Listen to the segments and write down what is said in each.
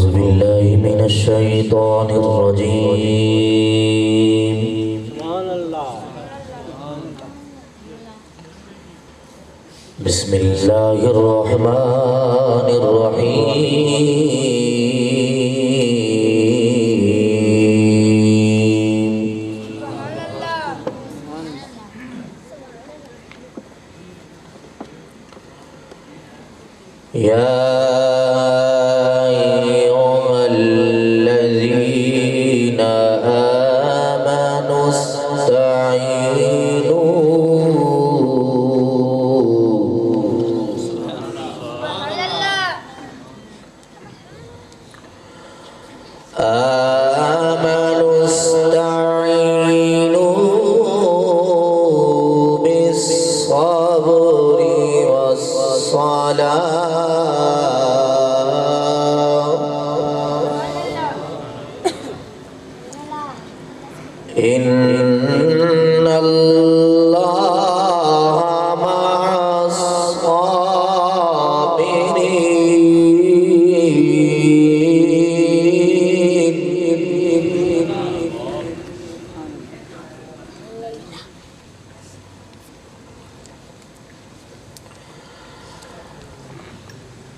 أعوذ بالله من الشيطان الرجيم. بسم الله الرحمن الرحيم. يا أيها الذين آمنوا استعينوا بالصبر والصلاة إن الله مع الصابرين.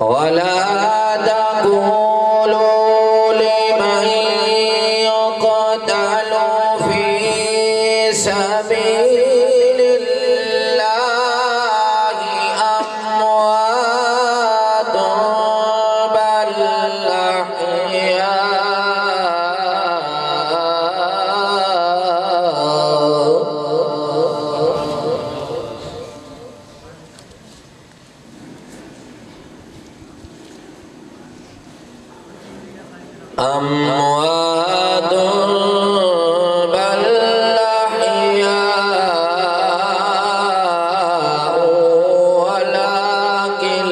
ولا تقولوا لمن يقتل في سبيل الله أموات بل أموات بل أحياء ولكن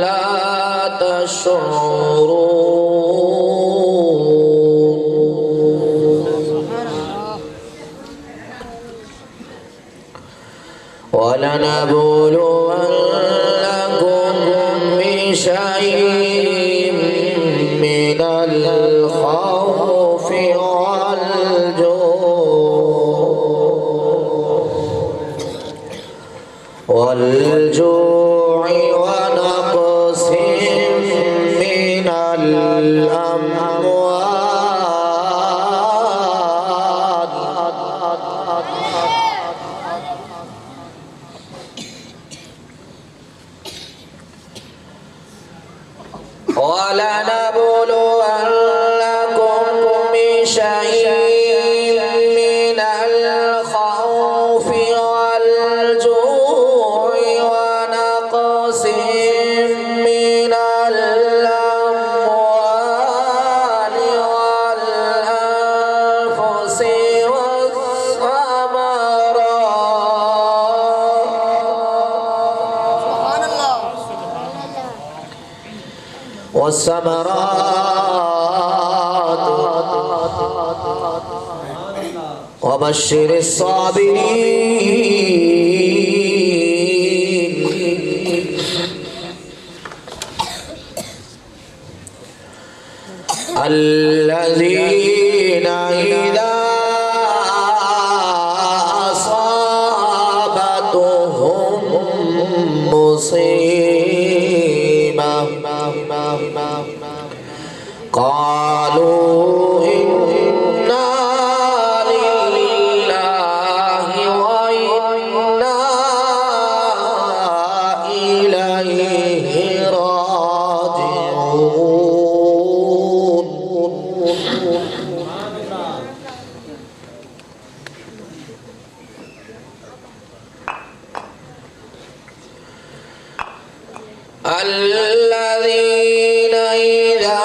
لا تشعرون. ولنبلونكم بشيء من الخوف والجوع ونقص من الأموال ولنبلونكم بشيء من الخوف والجوع ونقص من الأموال والأنفس والثمرات وبشر الصابرين الذين إذا أصابتهم مصيبة قالوا إنا لله وإنا إليه راجعون. الذين إذا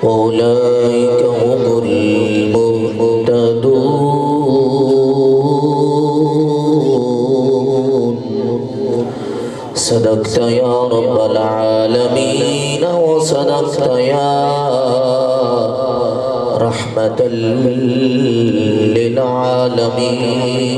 أولئك هم المهتدون صدقت يا رب العالمين وصدقت يا رحمة للعالمين